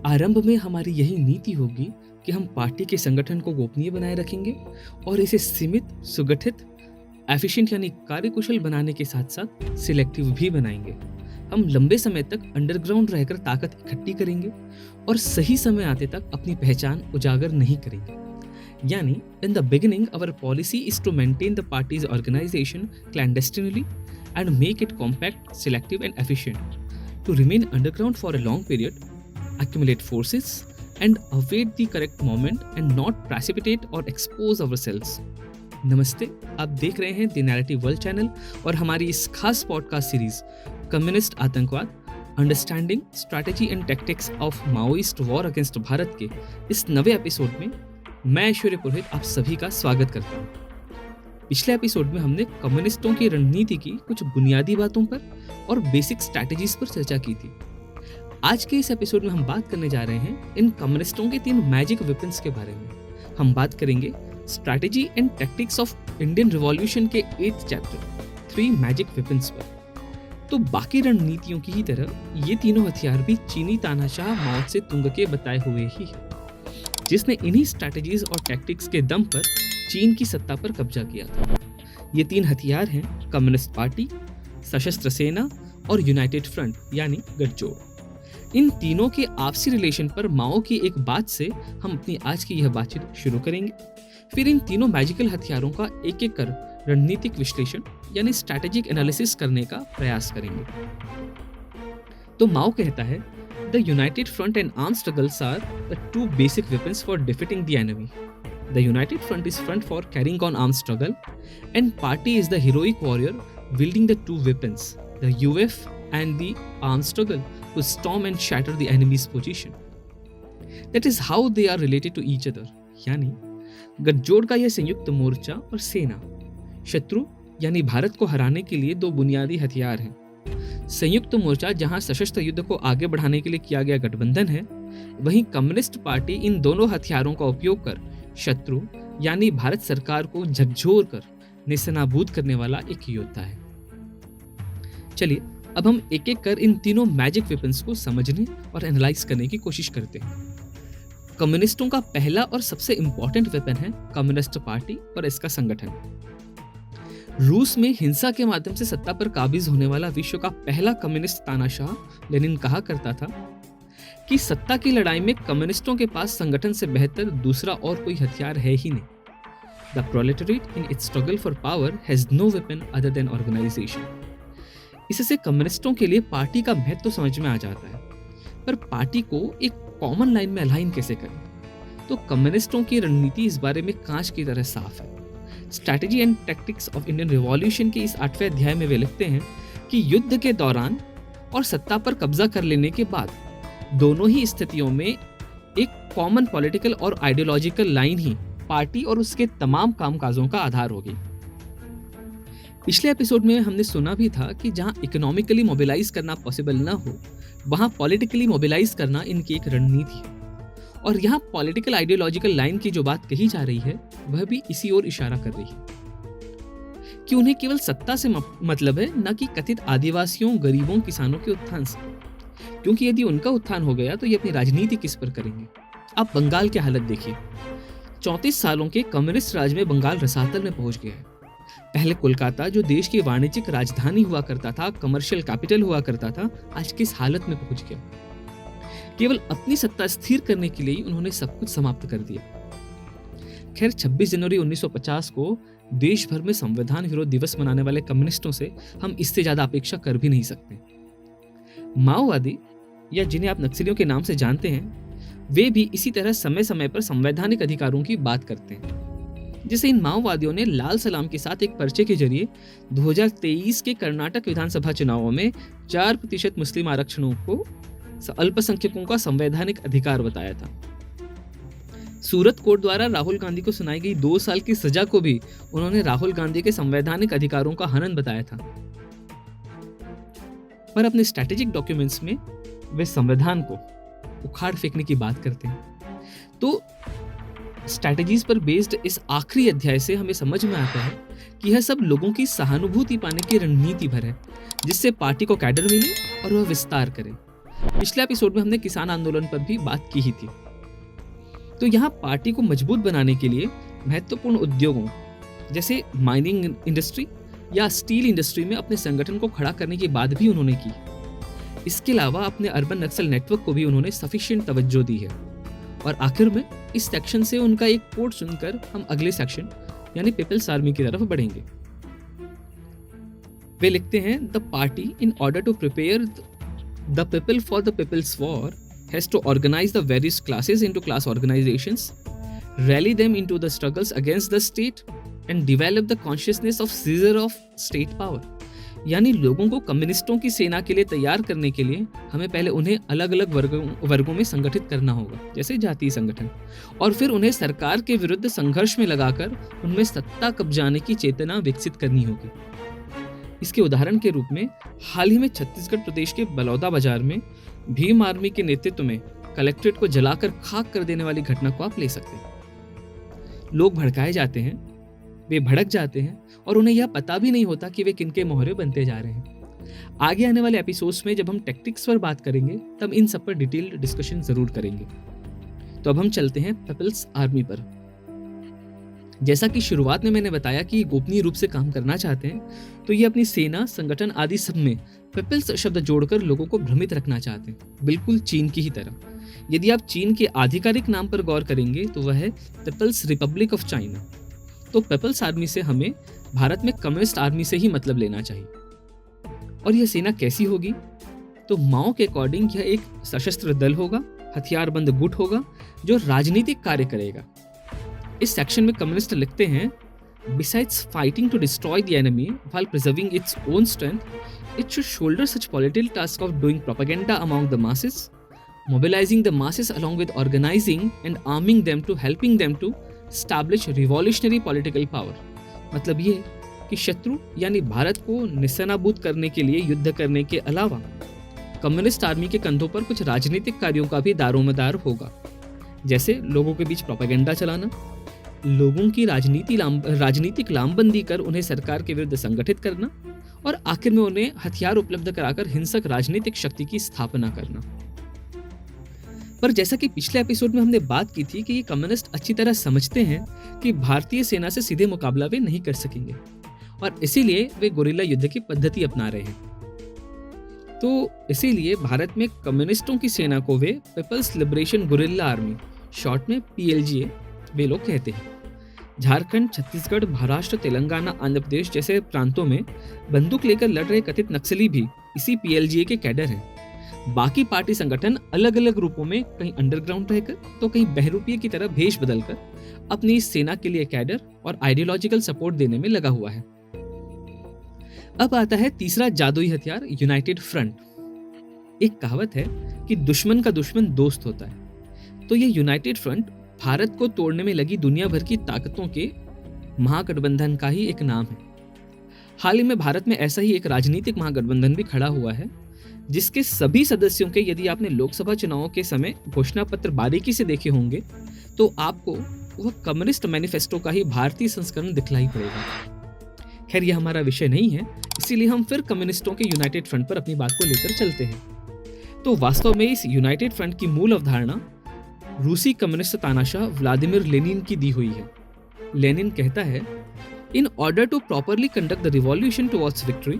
आरंभ में हमारी यही नीति होगी कि हम पार्टी के संगठन को गोपनीय बनाए रखेंगे और इसे सीमित, सुगठित, एफिशिएंट यानी कार्यकुशल बनाने के साथ साथ सिलेक्टिव भी बनाएंगे। हम लंबे समय तक अंडरग्राउंड रहकर ताकत इकट्ठी करेंगे और सही समय आते तक अपनी पहचान उजागर नहीं करेंगे। यानी in the beginning our policy is to maintain the party's organisation clandestinely and make it compact, selective and efficient, to remain underground for a long period, accumulate forces and await the correct moment and not precipitate or expose ourselves। नमस्ते, आप देख रहे हैं the narrative world channel और हमारी इस खास podcast series communist आतंकवाद, understanding strategy and tactics of Maoist war against Bharat के इस नवे एपिसोड में मैं ऐश्वर्य पुरोहित आप सभी का स्वागत करता हूँ। पिछले एपिसोड में हमने कम्युनिस्टों की रणनीति की कुछ बुनियादी बातों पर और बेसिक स्ट्रैटेजीज पर चर्चा की थी। आज के इस एपिसोड में हम बात करने जा रहे हैं इन कम्युनिस्टों के 3 मैजिक वेपन्स के बारे में। हम बात करेंगे strategy and tactics of Indian revolution के 8th चैप्टर 3 मैजिक वेपन्स पर। तो बाकी रणनीतियों की ही तरह ये तीनों हथियार भी चीनी तानाशाह माओ त्से तुंग के बताए हुए ही है, जिसने इन्हीं स्ट्रैटेजीज और टैक्टिक्स के दम पर चीन की सत्ता पर कब्जा किया था। ये 3 हथियार हैं कम्युनिस्ट पार्टी, सशस्त्र सेना और यूनाइटेड फ्रंट यानी गठजोड़। इन तीनों के आपसी रिलेशन पर माओ की एक बात से हम अपनी आज की यह बातचीत शुरू करेंगे। फिर इन तीनों मैजिकल हथियारों का एक एक कर रणनीतिक विश्लेषण यानी स्ट्रैटेजिक एनालिसिस करने का प्रयास करेंगे। तो माओ कहता है, the united front and arm struggles are the 2 basic weapons for defeating the enemy. The united front is front for carrying on arm struggle and party is the heroic warrior wielding the 2 weapons, the UF and the armed struggle, to storm and shatter the enemy's position. That is how they are related to each other. यानी गठजोड़ का यह संयुक्त मोर्चा और सेना शत्रु यानी भारत को हराने के लिए 2 बुनियादी हथियार हैं। संयुक्त मोर्चा जहां सशस्त्र युद्ध को आगे बढ़ाने के लिए किया गया गठबंधन है, वहीं कम्युनिस्ट पार्टी इन दोनों हथियारों का उपयोग कर शत्रु यानी भारत सरकार को झकझोर कर नेस्तनाबूद करने वाला एक योद्धा है। चलिए अब हम एक एक कर इन तीनों मैजिक वेपन्स को समझने और एनालाइज करने की कोशिश करते हैं। कम्युनिस्टों का पहला और सबसे इंपॉर्टेंट वेपन है कम्युनिस्ट पार्टी और इसका संगठन। रूस में हिंसा के माध्यम से सत्ता पर काबिज होने वाला विश्व का पहला कम्युनिस्ट तानाशाह लेनिन कहा करता था कि सत्ता की लड़ाई में कम्युनिस्टों के पास संगठन से बेहतर दूसरा और कोई हथियार है ही नहीं। The proletariat in its struggle for power has no weapon other than organization। इससे कम्युनिस्टों के लिए पार्टी का महत्व तो समझ में आ जाता है, पर पार्टी को एक कॉमन लाइन में अलाइन कैसे करें? तो कम्युनिस्टों की रणनीति इस बारे में कांच की तरह साफ है। Strategy and tactics of Indian revolution के इस 8वें अध्याय में वे लिखते हैं कि युद्ध के दौरान और सत्ता पर कब्जा कर लेने के बाद दोनों ही स्थितियों में एक कॉमन पॉलिटिकल और आइडियोलॉजिकल लाइन ही पार्टी और उसके तमाम कामकाजों का आधार होगी। पिछले एपिसोड में हमने सुना भी था कि जहां इकोनॉमिकली मोबिलाइज करना पॉसिबल ना हो, वहां पॉलिटिकली मोबिलाइज करना इनकी एक रणनीति है। और यहाँ पॉलिटिकल आइडियोलॉजिकल लाइन की जो बात कही जा रही है, वह भी इसी ओर इशारा कर रही है कि उन्हें केवल सत्ता से मतलब है, न कि कथित आदिवासियों, गरीबों, किसानों के उत्थान से। क्योंकि यदि उनका उत्थान हो गया तो ये अपनी राजनीति किस पर करेंगे? आप बंगाल की हालत देखिए। 34 सालों के कम्युनिस्ट राज में बंगाल रसातल में पहुंच गया है। पहले कोलकाता, जो देश की वाणिज्यिक राजधानी हुआ करता था, कमर्शियल कैपिटल हुआ करता था, आज किस हालत में पहुंच गया? केवल अपनी सत्ता स्थिर करने के लिए उन्होंने सब कुछ समाप्त कर दिया। खैर, 26 जनवरी 1950 को देश भर में संविधान विरोध दिवस मनाने वाले कम्युनिस्टों से हम इससे ज्यादा अपेक्षा कर भी नहीं सकते। माओवादी या जिन्हें आप नक्सलियों के नाम से जानते हैं, वे भी इसी तरह समय समय पर संवैधानिक अधिकारों की बात करते हैं। जिसे इन माओवादियों ने लाल सलाम के साथ एक पर्चे के जरिए 2023 के कर्नाटक विधानसभा चुनावों में 4% मुस्लिम आरक्षणों को अल्पसंख्यकों का संवैधानिक अधिकार बताया था। सूरत कोर्ट द्वारा राहुल गांधी को सुनाई गई 2 साल की सजा को भी उन्होंने राहुल गांधी के संवैधानिक अधिकारों का हनन बताया था। पर अपने स्ट्रैटेजिक डॉक्यूमेंट्स में वे संविधान को उखाड़ फेंकने की बात करते हैं। तो स्ट्रैटेजीज पर बेस्ड इस आखिरी अध्याय से हमें समझ में आता है कि यह सब लोगों की सहानुभूति पाने की रणनीति भर है, जिससे पार्टी को कैडर मिले और वह विस्तार करे। पिछले एपिसोड में हमने किसान आंदोलन पर भी बात की ही थी। तो यहाँ पार्टी को मजबूत बनाने के लिए महत्वपूर्ण उद्योगों जैसे माइनिंग इंडस्ट्री या स्टील इंडस्ट्री में अपने संगठन को खड़ा करने की बात भी उन्होंने की। इसके अलावा अपने अर्बन नक्सल नेटवर्क को भी उन्होंने सफिशिएंट तवज्जो दी है। और आखिर में इस सेक्शन से उनका एक कोट सुनकर हम अगले सेक्शन यानी पीपल्स आर्मी की तरफ बढ़ेंगे। वे लिखते हैं, the party in order to prepare the people for the people's war has to organise the various classes into class organisations, rally them into the struggles against the state and develop the consciousness of seizure of state power। यानी लोगों को कम्युनिस्टों की सेना के लिए तैयार करने के लिए हमें पहले उन्हें अलग अलग वर्गों में संगठित करना होगा, जैसे जातीय संगठन, और फिर उन्हें सरकार के विरुद्ध संघर्ष में लगाकर उनमें सत्ता कब्जाने की चेतना विकसित करनी होगी। इसके उदाहरण के रूप में हाल ही में छत्तीसगढ़ प्रदेश के बलौदा बाजार में भीम आर्मी के नेतृत्व में कलेक्ट्रेट को जलाकर खाक कर देने वाली घटना को आप ले सकते हैं। लोग भड़काए जाते हैं, वे भड़क जाते हैं और उन्हें यह पता भी नहीं होता कि वे किनके मोहरे बनते जा रहे हैं। आगे आने वाले एपिसोड्स में जब हम टैक्टिक्स पर बात करेंगे तब इन सब पर डिटेल्ड डिस्कशन जरूर करेंगे। तो अब हम चलते हैं पीपल्स आर्मी पर। जैसा कि शुरुआत में मैंने बताया कि गोपनीय रूप से काम करना चाहते हैं, तो ये अपनी सेना, संगठन आदि सब में पीपल्स शब्द जोड़कर लोगों को भ्रमित रखना चाहते हैं, बिल्कुल चीन की ही तरह। यदि आप चीन के आधिकारिक नाम पर गौर करेंगे तो वह है पीपल्स रिपब्लिक ऑफ चाइना। तो पीपल्स आर्मी से हमें भारत में कम्युनिस्ट आर्मी से ही मतलब लेना चाहिए। और यह सेना कैसी होगी? तो माओ के अकॉर्डिंग यह एक सशस्त्र दल होगा, हथियारबंद गुट होगा जो राजनीतिक कार्य करेगा। इस सेक्शन में कम्युनिस्ट लिखते हैं, Besides fighting to destroy the enemy while preserving its own strength, it should shoulder such political task of doing propaganda among the masses, mobilizing the masses along with organizing and arming them to helping them to establish revolutionary political power। मतलब ये कि शत्रु यानी भारत को निशानाबूद करने के लिए युद्ध करने के अलावा कम्युनिस्ट आर्मी के कंधों पर कुछ राजनीतिक कार्यों का भी दारोमदार होगा, जैसे लोगों के बीच प्रोपेगेंडा चलाना, लोगों की राजनीतिक लामबंदी कर उन्हें सरकार के विरुद्ध संगठित करना और आखिर में उन्हें हथियार उपलब्ध कराकर हिंसक राजनीतिक शक्ति की स्थापना करना। पर जैसा कि पिछले एपिसोड में हमने बात की थी कि ये कम्युनिस्ट अच्छी तरह समझते हैं कि भारतीय सेना से सीधे मुकाबला वे नहीं कर सकेंगे और इसीलिए वे गुरिल्ला युद्ध की पद्धति अपना रहे हैं। तो इसीलिए भारत में कम्युनिस्टों की सेना को वे people's liberation guerrilla army, short में PLGA वे लोग कहते हैं। झारखंड, छत्तीसगढ़, महाराष्ट्र, तेलंगाना, आंध्र प्रदेश जैसे प्रांतों में बंदूक लेकर लड़ रहे कथित नक्सली भी इसी PLGA के कैडर हैं। बाकी पार्टी संगठन अलग अलग रूपों में कहीं अंडरग्राउंड रहकर तो कहीं बहरूपीय की तरह भेष बदलकर अपनी सेना के लिए कैडर और आइडियोलॉजिकल सपोर्ट देने में लगा हुआ है। अब आता है तीसरा जादुई हथियार, यूनाइटेड फ्रंट। एक कहावत है कि दुश्मन का दुश्मन दोस्त होता है। तो ये यूनाइटेड फ्रंट भारत को तोड़ने में लगी दुनिया भर की ताकतों के महागठबंधन का ही एक नाम है। हाल ही में भारत में ऐसा ही एक राजनीतिक महागठबंधन भी खड़ा हुआ है, जिसके सभी सदस्यों के यदि आपने लोकसभा चुनावों के समय घोषणा पत्र बारीकी से देखे होंगे तो आपको वह कम्युनिस्ट मैनिफेस्टो का ही भारतीय संस्करण दिखलाई पड़ेगा। खैर, यह हमारा विषय नहीं है, इसीलिए हम फिर कम्युनिस्टों के यूनाइटेड फ्रंट पर अपनी बात को लेकर चलते हैं। तो वास्तव में इस यूनाइटेड फ्रंट की मूल अवधारणा रूसी कम्युनिस्ट तानाशाह व्लादिमीर लेनिन की दी हुई है। लेनिन कहता है, in order to properly conduct the revolution towards victory,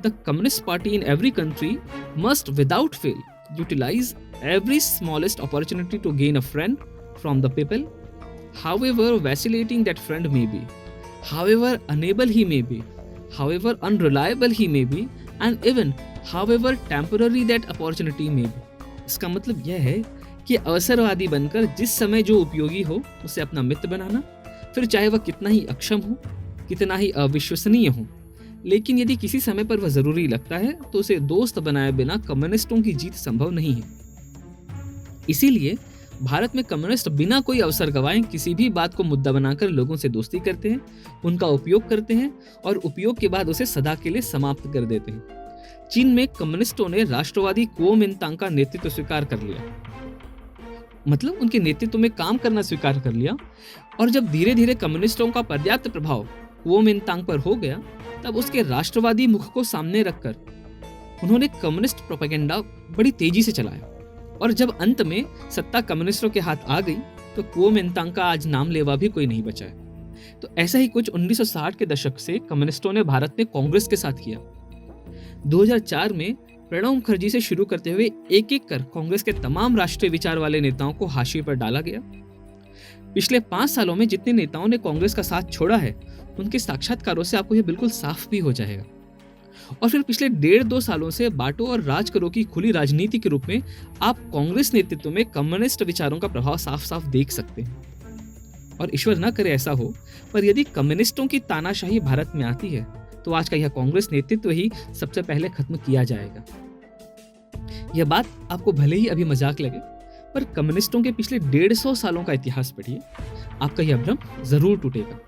the communist party in every country must without fail utilise every smallest opportunity to gain a friend from the people, however vacillating that friend may be, however unable he may be, however unreliable he may be, and even however temporary that opportunity may be. इसका मतलब यह है कि अवसरवादी बनकर जिस समय जो उपयोगी हो उसे अपना मित्र बनाना, फिर चाहे वह कितना ही अक्षम हो, कितना ही अविश्वसनीय हो, लेकिन यदि किसी समय पर वह जरूरी लगता है तो उसे दोस्त बनाए बिना कम्युनिस्टों की जीत संभव नहीं है। इसीलिए भारत में कम्युनिस्ट बिना कोई अवसर गंवाए किसी भी बात को मुद्दा बनाकर लोगों से दोस्ती करते हैं, उनका उपयोग करते हैं और उपयोग के बाद उसे सदा के लिए समाप्त कर देते हैं। चीन में कम्युनिस्टों ने राष्ट्रवादी कुओमिंतांग का नेतृत्व स्वीकार कर लिया, मतलब उनके नेतृत्व में काम करना स्वीकार कर लिया। और जब धीरे धीरे कम्युनिस्टों का पर्याप्त प्रभाव कुओमिंतांग पर हो गया, तब उसके राष्ट्रवादी मुख को सामने रखकर उन्होंने कम्युनिस्ट प्रोपेगेंडा बड़ी तेजी से चलाया और जब अंत में सत्ता कम्युनिस्टों के हाथ आ गई तो कुओमिंतांग का आज नाम लेवा भी कोई नहीं बचा है। तो ऐसा ही कुछ 1960 के दशक से कम्युनिस्टों ने भारत में कांग्रेस के साथ किया। 2004 में प्रणब मुखर्जी से शुरू करते हुए एक एक कर कांग्रेस के तमाम राष्ट्रीय विचार वाले नेताओं को हाशिए पर डाला गया। पिछले 5 सालों में जितने नेताओं ने कांग्रेस का साथ छोड़ा है उनके साक्षात्कारों से आपको यह बिल्कुल साफ भी हो जाएगा। और फिर पिछले 1.5-2 सालों से बांटो और राज करो की खुली राजनीति के रूप में आप कांग्रेस नेतृत्व में कम्युनिस्ट विचारों का प्रभाव साफ साफ देख सकते हैं। और ईश्वर न करे ऐसा हो, पर यदि कम्युनिस्टों की तानाशाही भारत में आती है तो आज का यह कांग्रेस नेतृत्व ही सबसे पहले खत्म किया जाएगा। यह बात आपको भले ही अभी मजाक लगे, पर कम्युनिस्टों के पिछले 150 सालों का इतिहास पढ़िए, आपका यह भ्रम जरूर टूटेगा।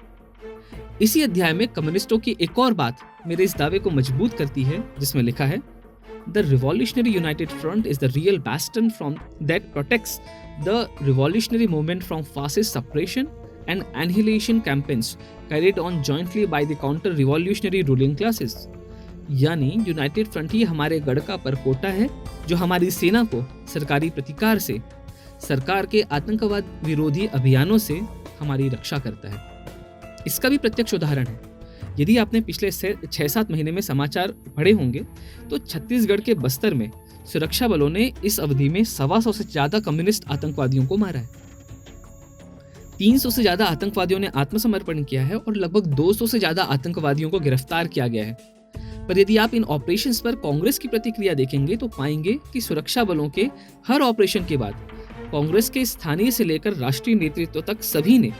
इसी अध्याय में कम्युनिस्टों की एक और बात मेरे इस दावे को मजबूत करती है, जिसमें लिखा है, the revolutionary United front is the real bastion from that protects the revolutionary movement from fascist suppression and annihilation campaigns carried on jointly by the counter revolutionary ruling classes. यानी यूनाइटेड फ्रंट ही हमारे गढ़ का परकोटा है जो हमारी सेना को सरकारी प्रतिकार से, सरकार के आतंकवाद विरोधी अभियानों से हमारी रक्षा करता है। इसका भी प्रत्यक्ष उदाहरण है, यदि आपने पिछले 6-7 महीने में समाचार पढ़े होंगे तो छत्तीसगढ़ के बस्तर में सुरक्षा बलों ने इस अवधि में 125 से ज्यादा कम्युनिस्ट आतंकवादियों को मारा है। 300 से ज्यादा आतंकवादियों ने आत्मसमर्पण किया है और लगभग 200 से ज्यादा आतंकवादियों को गिरफ्तार किया गया है। पर यदि आप इन ऑपरेशंस पर कांग्रेस की प्रतिक्रिया देखेंगे तो पाएंगे कि सुरक्षा बलों के हर ऑपरेशन के बाद कांग्रेस के स्थानीय से लेकर राष्ट्रीय नेतृत्व तक सभी ने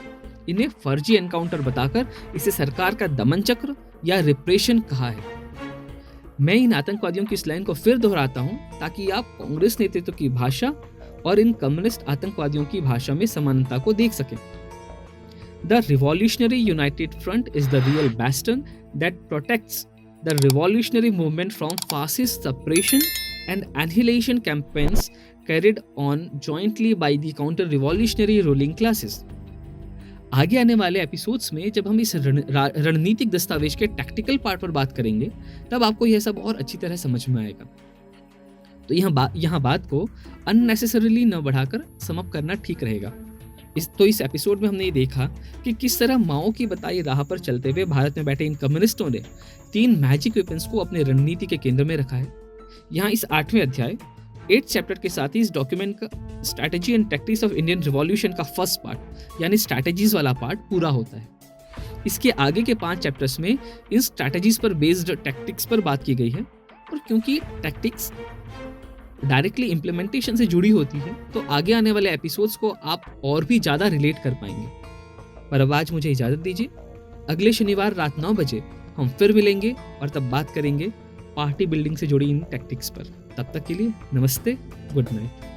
इन्हें फर्जी एनकाउंटर बताकर इसे सरकार का दमन चक्र या रिप्रेशन कहा है। मैं इन आतंकवादियों की इस लाइन को फिर दोहराता हूं ताकि आप कांग्रेस नेतृत्व की भाषा और इन कम्युनिस्ट आतंकवादियों की भाषा में समानता को देख सकें। The revolutionary United front is the real bastion that protects the revolutionary movement from fascist suppression and annihilation campaigns carried on jointly by the counter-revolutionary ruling classes। आगे आने वाले एपिसोड्स में जब हम इस रणनीतिक दस्तावेज के टैक्टिकल पार्ट पर बात करेंगे तब आपको यह सब और अच्छी तरह समझ में आएगा। तो यहाँ बात को अननेसेसरीली न बढ़ाकर समअप करना ठीक रहेगा। इस एपिसोड में हमने ये देखा कि किस तरह माओ की बताई राह पर चलते हुए भारत में बैठे इन कम्युनिस्टों ने 3 मैजिक वेपन्स को अपने रणनीति के केंद्र में रखा है। यहाँ इस 8वें अध्याय 8 चैप्टर के साथ ही इस डॉक्यूमेंट का strategy and tactics of Indian revolution का फर्स्ट पार्ट यानी स्ट्रैटेजीज वाला पार्ट पूरा होता है। इसके आगे के 5 चैप्टर्स में इन स्ट्रैटेजीज पर बेस्ड टैक्टिक्स पर बात की गई है, और क्योंकि टैक्टिक्स डायरेक्टली इम्प्लीमेंटेशन से जुड़ी होती है तो आगे आने वाले एपिसोड्स को आप और भी ज़्यादा रिलेट कर पाएंगे। पर अब आज मुझे इजाज़त दीजिए, अगले शनिवार रात 9 बजे हम फिर मिलेंगे और तब बात करेंगे पार्टी बिल्डिंग से जुड़ी इन टैक्टिक्स पर। तब तक के लिए नमस्ते, गुड नाइट।